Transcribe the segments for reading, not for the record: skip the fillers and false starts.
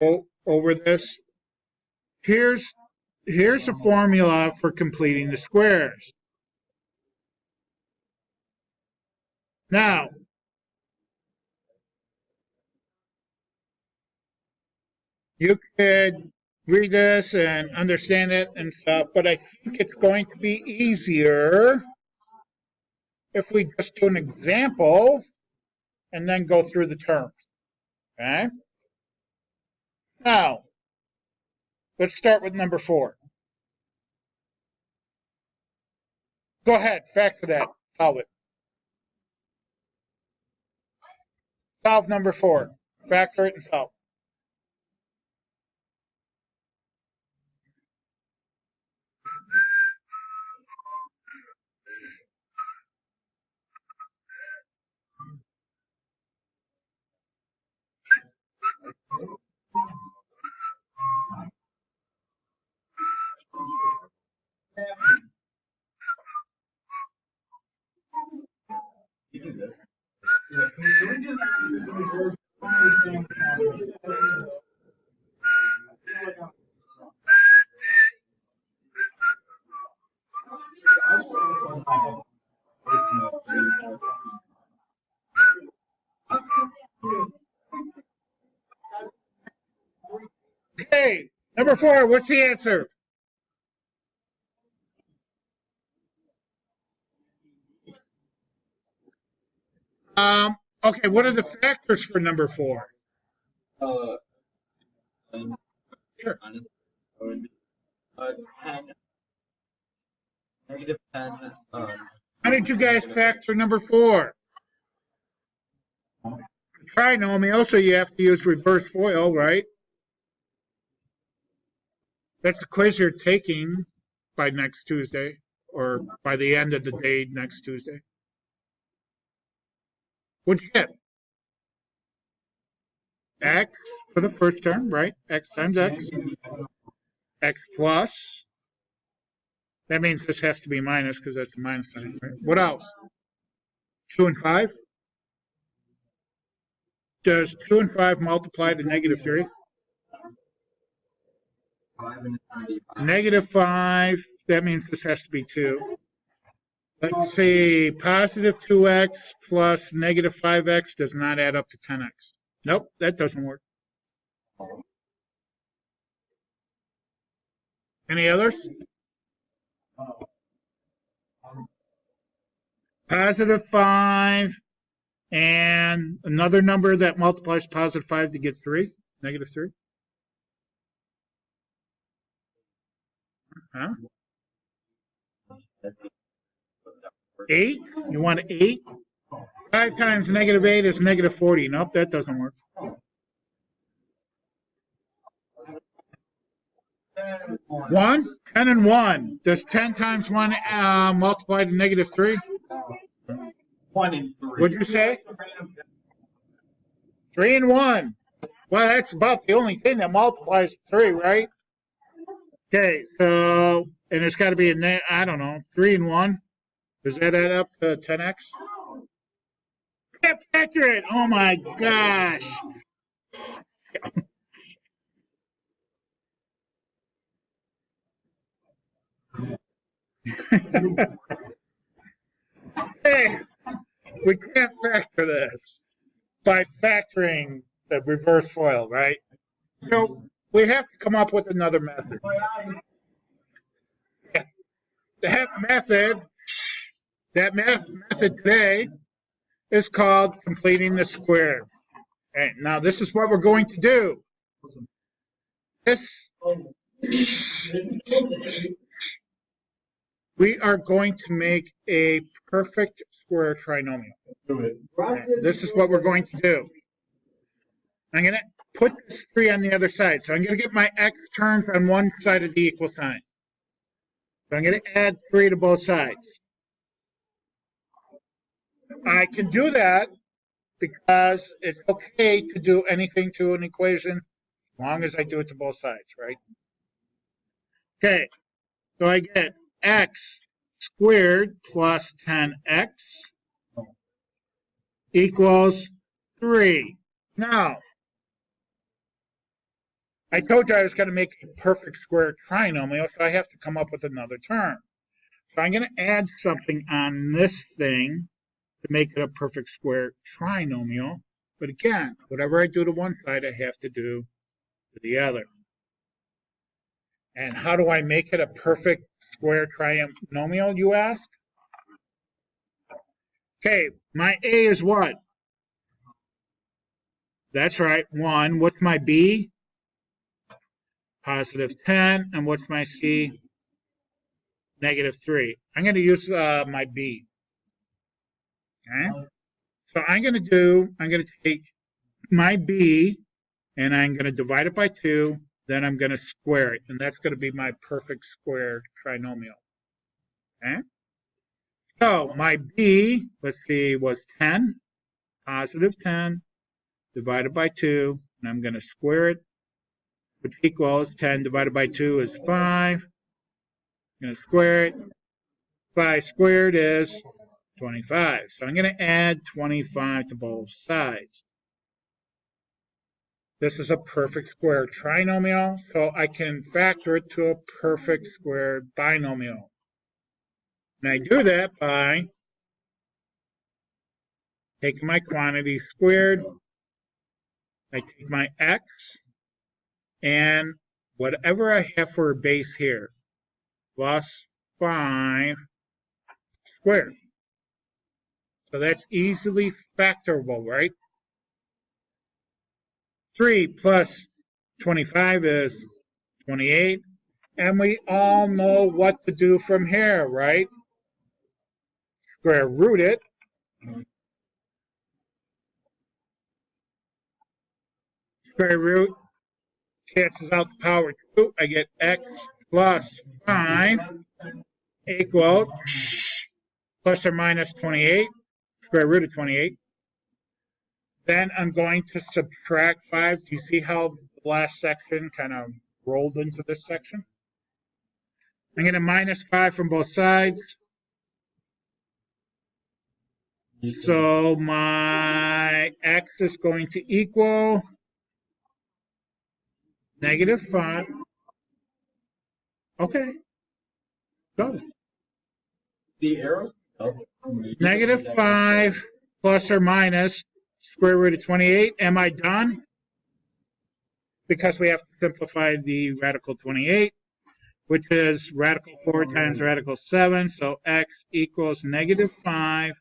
over this. Here's a formula for completing the squares. Now, you could read this and understand it and stuff, but I think it's going to be easier if we just do an example and then go through the terms. Okay? Now, let's start with number 4. Go ahead, factor that. Solve it. Solve number 4. Factor it and solve. Okay, number 4, what's the answer? Okay, what are the factors for number 4? Sure. 10. Negative 10. How did you guys factor number 4? Trinomial, so you have to use reverse FOIL, right? That's the quiz you're taking by next Tuesday, or by the end of the day next Tuesday. What'd you get? X for the first term, right? X times X. X plus. That means this has to be minus because that's a minus sign, right? What else? 2 and 5? Does 2 and 5 multiply to negative 3? Negative 5, that means this has to be 2. Let's see, positive 2x plus negative 5x does not add up to 10x. Nope, that doesn't work. Any others? Positive 5 and another number that multiplies positive 5 to get 3, negative 3. Huh? 8? You want 8? 5 times negative 8 is negative 40. Nope, that doesn't work. 1? 10 and 1. Does 10 times 1 multiply to negative 3? 1 and 3. What'd you say? 3 and 1. Well, that's about the only thing that multiplies to 3, right? Okay, so, and it's got to be, I don't know, 3 and 1. Does that add up to 10x? Can't factor it. Oh my gosh. Hey, we can't factor this by factoring the reverse FOIL, right? So we have to come up with another method. That method today is called completing the square. Okay, now this is what we're going to do. We are going to make a perfect square trinomial. Okay, this is what we're going to do. I'm going to put this 3 on the other side. So I'm going to get my x terms on one side of the equal sign. So I'm going to add 3 to both sides. I can do that because it's okay to do anything to an equation as long as I do it to both sides, right? Okay, so I get x squared plus 10x equals 3. Now, I told you I was going to make a perfect square trinomial, so I have to come up with another term. So I'm going to add something on this thing to make it a perfect square trinomial. But again, whatever I do to one side, I have to do to the other. And how do I make it a perfect square trinomial, you ask? Okay, my A is what? That's right, 1. What's my B? Positive 10. And what's my C? Negative 3. I'm going to use my B. Okay? So I'm going to take my B, and I'm going to divide it by 2, then I'm going to square it, and that's going to be my perfect square trinomial. Okay? So my B, let's see, was 10, positive 10, divided by 2, and I'm going to square it, which equals 10 divided by 2 is 5. I'm going to square it. 5 squared is 25. So I'm going to add 25 to both sides. This is a perfect square trinomial, so I can factor it to a perfect square binomial. And I do that by taking my quantity squared, I take my x, and whatever I have for a base here, plus 5 squared. So that's easily factorable, right? 3 plus 25 is 28. And we all know what to do from here, right? Square root it. Square root cancels out the power 2. I get x plus 5 equals plus or minus 28. Square root of 28. Then I'm going to subtract 5. Do you see how the last section kind of rolled into this section? I'm going to minus 5 from both sides. So my x is going to equal negative 5. Okay. Go. The arrows. Negative 5 plus or minus square root of 28. Am I done? Because we have to simplify the radical 28, which is radical 4 times radical 7. So x equals negative 5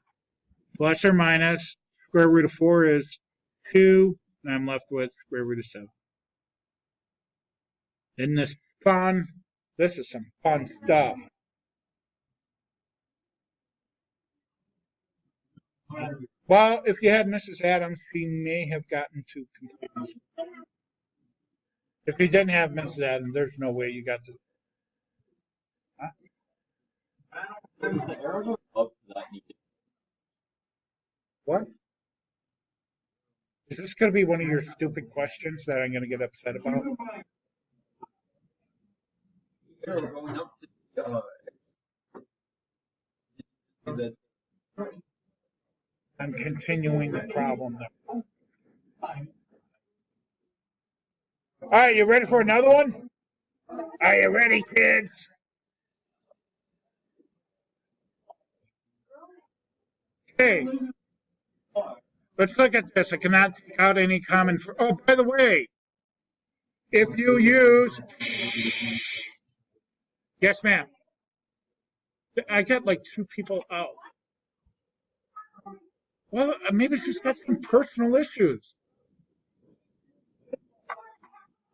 plus or minus square root of 4 is 2. And I'm left with square root of 7. Isn't this fun? This is some fun stuff. Well, if you had Mrs. Adams, she may have gotten to conclusion. If you didn't have Mrs. Adams, there's no way you got to. Huh? What? Is this going to be one of your stupid questions that I'm going to get upset about? I'm continuing the problem. All right, you ready for another one? Are you ready, kids? Okay. Let's look at this. I cannot take out any common. Oh, by the way, if you use. Yes, ma'am. I got like 2 people out. Well, maybe she's got some personal issues.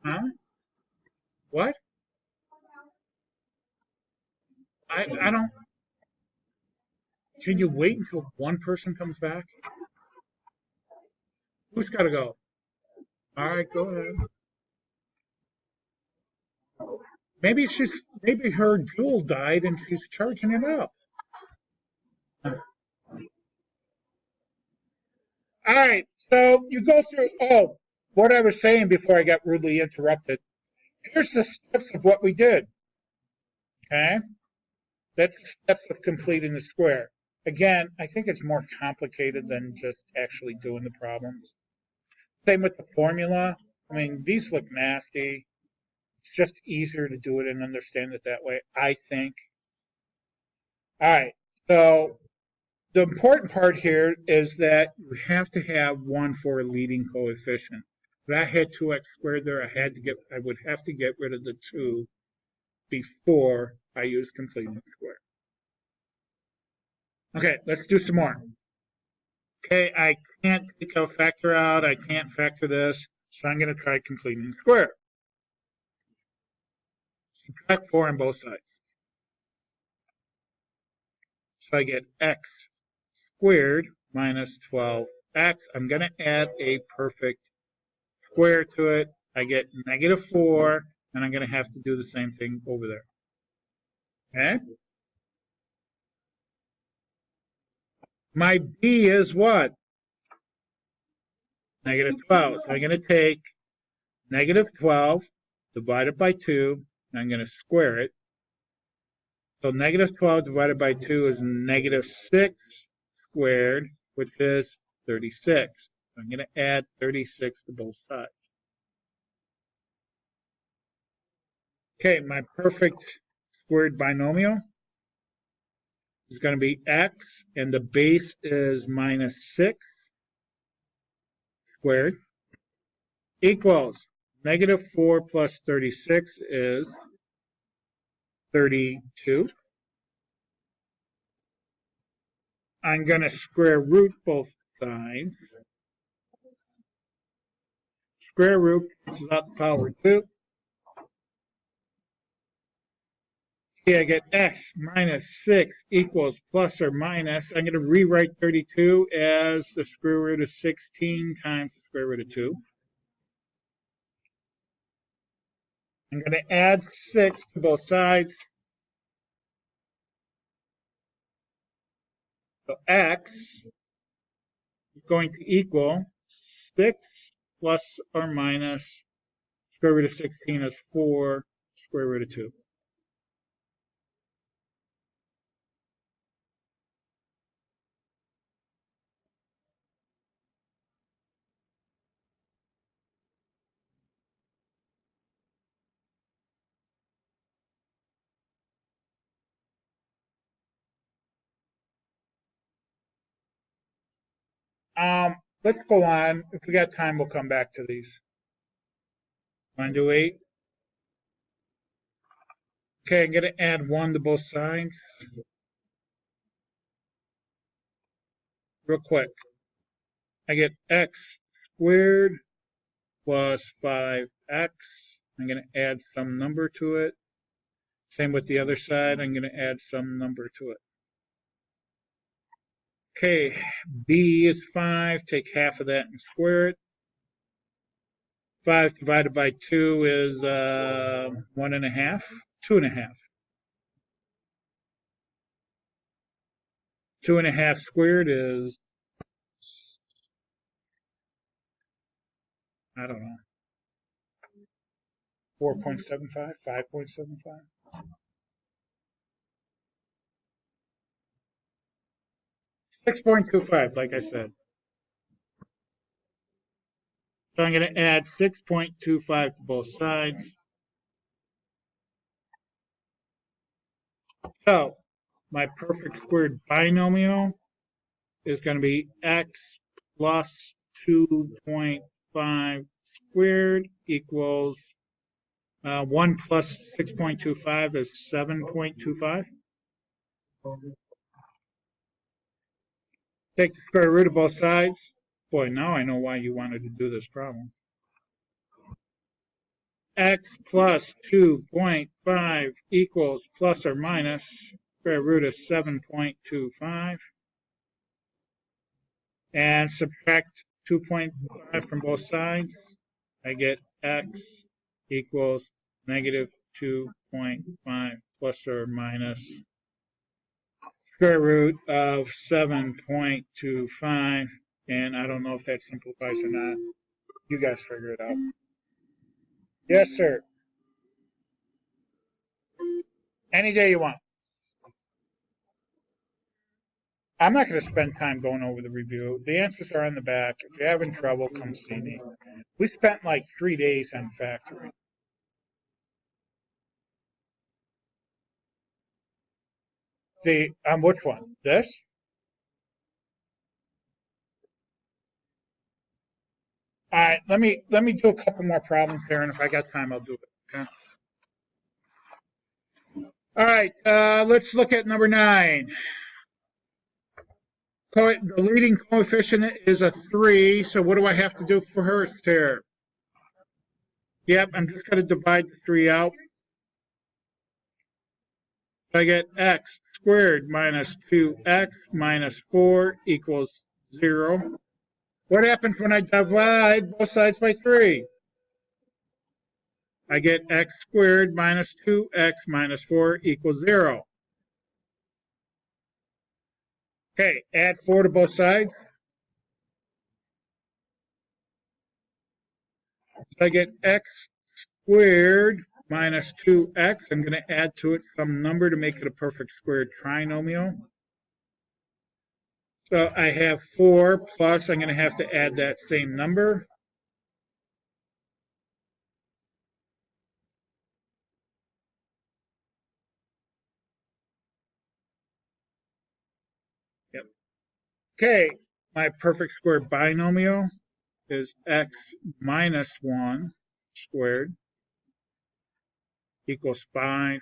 Huh? What? I don't. Can you wait until one person comes back? Who's got to go? All right, go ahead. Maybe her jewel died and she's charging it up. All right, so you go through. Oh, what I was saying before I got rudely interrupted. Here's the steps of what we did. Okay, that's the steps of completing the square. Again, I think it's more complicated than just actually doing the problems. Same with the formula. I mean, these look nasty. just easier to do it and understand it that way, I think. All right, so the important part here is that you have to have one for a leading coefficient. If I had 2x squared there, I would have to get rid of the 2 before I use completing square. Okay, let's do some more. Okay, I can't take a factor out. I can't factor this, so I'm going to try completing square. Subtract 4 on both sides. So I get x squared minus 12x. I'm going to add a perfect square to it. I get negative 4, and I'm going to have to do the same thing over there. Okay? My b is what? Negative 12. So I'm going to take negative 12 divided by 2, and I'm going to square it. So negative 12 divided by 2 is negative 6 squared, which is 36. So I'm going to add 36 to both sides. Okay, my perfect squared binomial is going to be x, and the base is minus 6 squared, equals negative 4 plus 36 is 32. I'm going to square root both sides. Square root is out the power 2. Okay, I get x minus 6 equals plus or minus. I'm going to rewrite 32 as the square root of 16 times the square root of 2. I'm going to add 6 to both sides. So x is going to equal 6 plus or minus square root of 16 is 4 square root of 2. Let's go on. If we got time, we'll come back to these. 1 to 8. Okay, I'm going to add 1 to both sides. Real quick. I get x squared plus 5x. I'm going to add some number to it. Same with the other side. I'm going to add some number to it. Okay, b is 5. Take half of that and square it. 5 divided by 2 is 1.5. 2.5. 2.5 squared is, I don't know, 4.75, 5.75. 6.25, like I said. So I'm going to add 6.25 to both sides. So my perfect squared binomial is going to be x plus 2.5 squared equals 1 plus 6.25 is 7.25. Take the square root of both sides. Boy, now I know why you wanted to do this problem. X plus 2.5 equals plus or minus square root of 7.25. And subtract 2.5 from both sides. I get x equals negative 2.5 plus or minus square root of 7.25. And I don't know if that simplifies or not. You guys figure it out. Yes, sir. Any day you want. I'm not going to spend time going over the review. The answers are on the back. If you're having trouble, come see me. We spent like 3 days on factoring. On which one? This? All right, let me do a couple more problems here, and if I got time, I'll do it. Okay. All right, let's look at number 9. The leading coefficient is a 3, so what do I have to do for her here? Yep, I'm just going to divide the 3 out. I get x squared minus 2x minus 4 equals 0. What happens when I divide both sides by 3? I get x squared minus 2x minus 4 equals 0. Okay, add 4 to both sides. So I get x squared minus 2x. I'm going to add to it some number to make it a perfect squared trinomial. So I have 4 plus, I'm going to have to add that same number. Yep. Okay, my perfect square binomial is x minus 1 squared equals 5.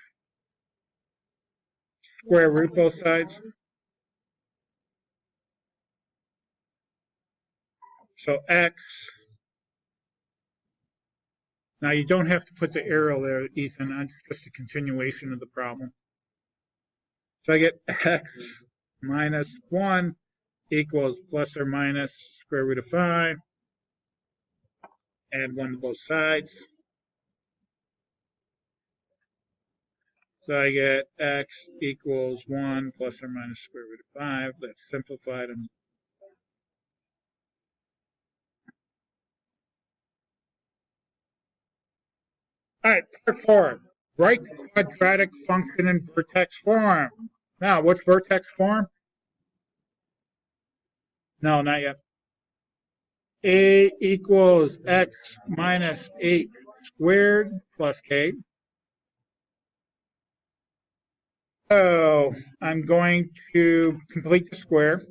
Square root both sides. So x. Now you don't have to put the arrow there, Ethan. It's just a continuation of the problem. So I get x minus 1 equals plus or minus square root of 5. Add 1 to both sides. So I get x equals 1 plus or minus square root of 5. That's simplified. All right, part 4. Write the quadratic function in vertex form. Now, what's vertex form? No, not yet. A equals x minus 8 squared plus k. So I'm going to complete the square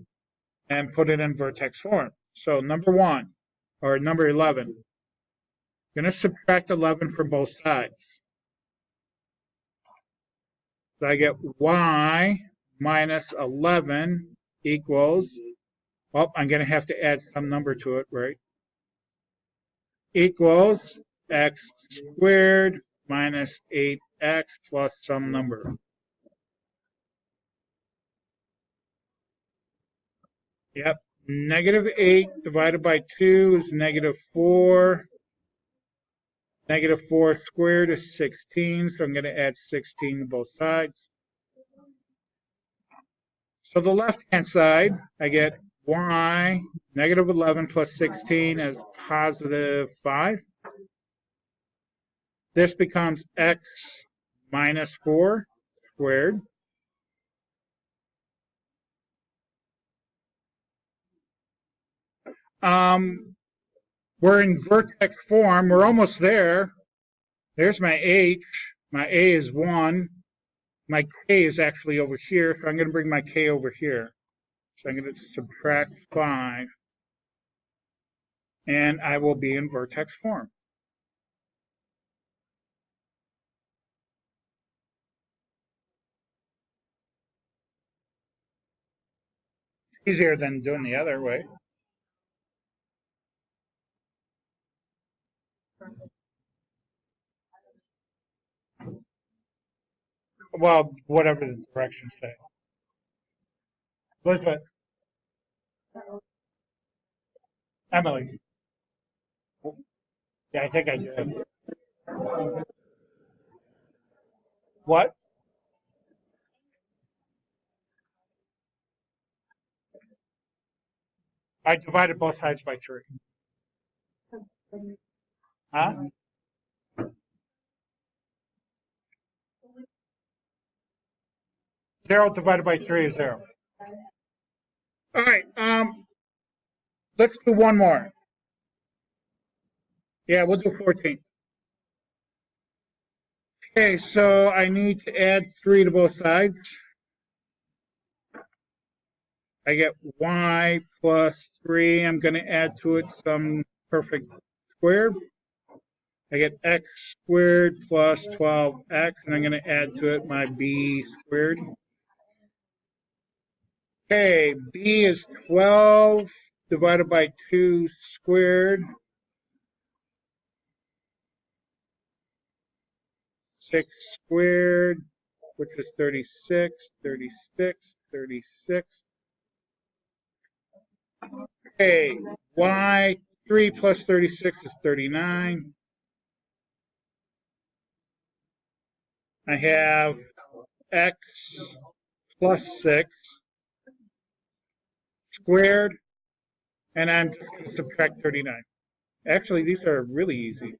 and put it in vertex form. So number 1, or number 11, I'm going to subtract 11 from both sides. So I get y minus 11 equals, well, I'm going to have to add some number to it, right? Equals x squared minus 8x plus some number. Yep, negative 8 divided by 2 is negative 4. Negative 4 squared is 16, so I'm going to add 16 to both sides. So the left-hand side, I get y, negative 11 plus 16 is positive 5. This becomes x minus 4 squared. We're in vertex form. We're almost there. There's my h. My a is 1. My k is actually over here, so I'm going to bring my k over here. So I'm going to subtract 5. And I will be in vertex form. Easier than doing the other way. Well, whatever the directions say. Elizabeth. Emily. Yeah, I think I did. What? I divided both sides by 3. Huh? Zero divided by 3 is 0. All right. Let's do one more. Yeah, we'll do 14. Okay, so I need to add 3 to both sides. I get y plus 3. I'm going to add to it some perfect square. I get x squared plus 12x, and I'm going to add to it my b squared. Okay, b is 12 divided by 2 squared. 6 squared, which is 36, 36, 36. Okay, y, 3 plus 36 is 39. I have x plus 6 squared, and I'm just going to subtract 39. Actually, these are really easy.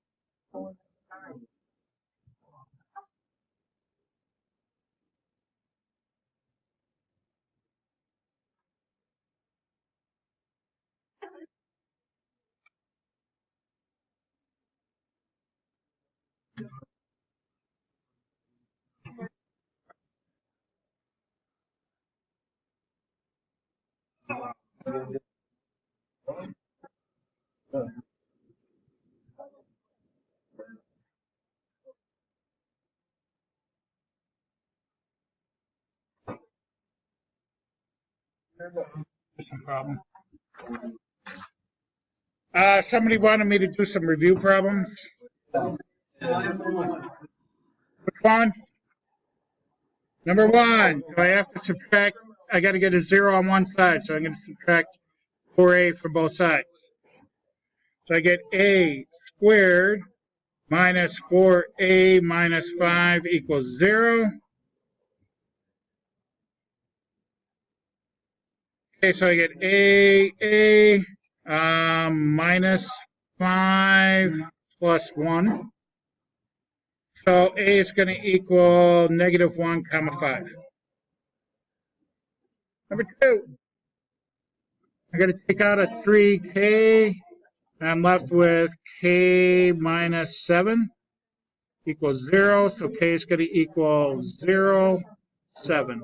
No problem. Somebody wanted me to do some review problems. Which one? Number 1. So I have to subtract. I got to get a 0 on one side, so I'm going to subtract 4a from both sides. So I get a squared minus 4a minus 5 equals 0. Okay, so I get a minus 5 plus 1. So a is going to equal negative 1 comma 5. Number 2, I'm going to take out a 3k, and I'm left with k minus 7 equals 0. So k is going to equal 0, 7.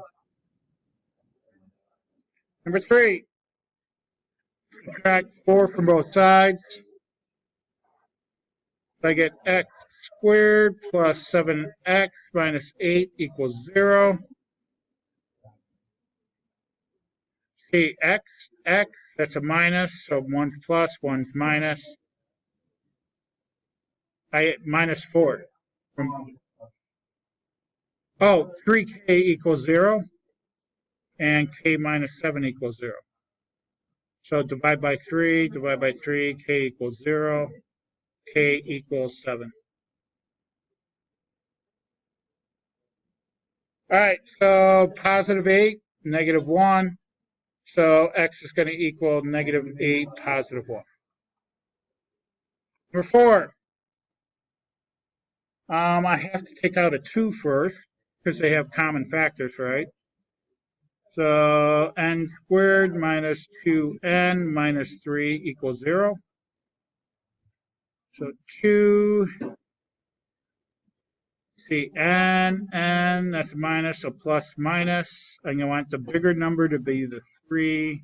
Number 3, subtract 4 from both sides. So I get x squared plus 7x minus 8 equals 0. Okay, x, that's a minus, so 1's plus, 1's minus. I get minus 4. Oh, 3k equals 0, and k minus 7 equals 0. So divide by 3, k equals 0, k equals 7. All right, so positive 8, negative 1. So x is going to equal negative 8, positive 1. Number 4, I have to take out a 2 first because they have common factors, right? So n squared minus 2n minus 3 equals 0. So 2, see, n, that's minus, so plus minus. And you want the bigger number to be the 3.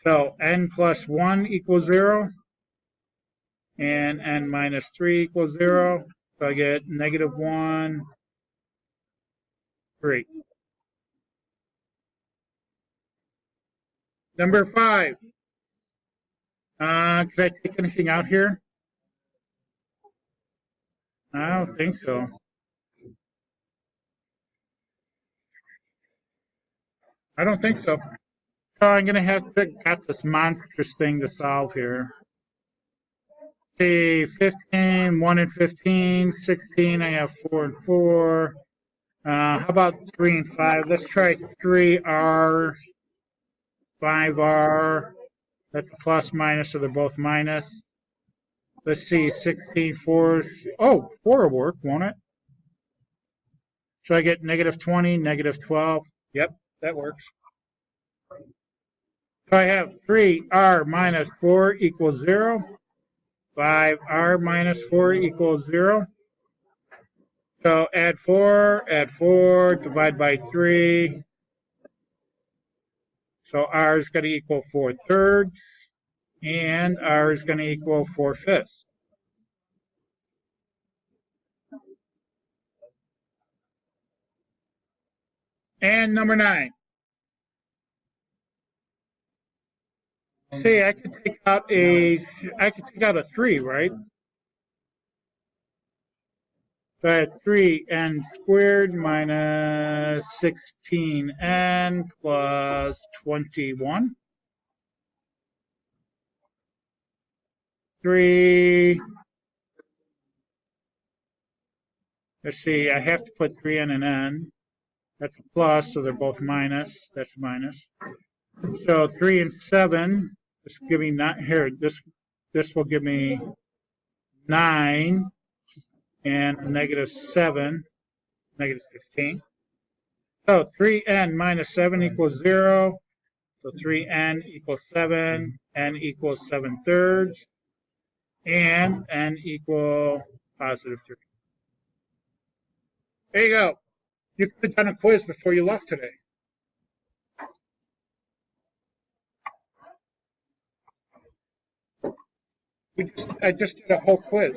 So n plus 1 equals 0. And n minus 3 equals 0. So I get negative 1, 3. Number 5. Can I take anything out here? I don't think so. I don't think so. So I'm going to have to got this monstrous thing to solve here. See, 15, 1 and 15, 16, I have 4 and 4. How about 3 and 5? Let's try 3r, 5r. That's a plus minus, so they're both minus. Let's see, 16, 4. Oh, 4 will work, won't it? So I get negative 20, negative 12. Yep, that works. So I have 3r minus 4 equals 0. 5r minus 4 equals 0. So add 4, divide by 3. So r is going to equal 4/3, and r is going to equal 4/5. And number 9. See, I could take out a 3, right? So I have 3n squared minus 16n plus 21. 3. Let's see, I have to put 3n and n. That's a plus, so they're both minus. That's minus. So 3 and 7. This will give me not here. This will give me 9 and -7, -16. So 3n minus 7 equals 0. So 3n equals 7, n equals 7/3, and n equal +3. There you go. You could have done a quiz before you left today. I just did a whole quiz.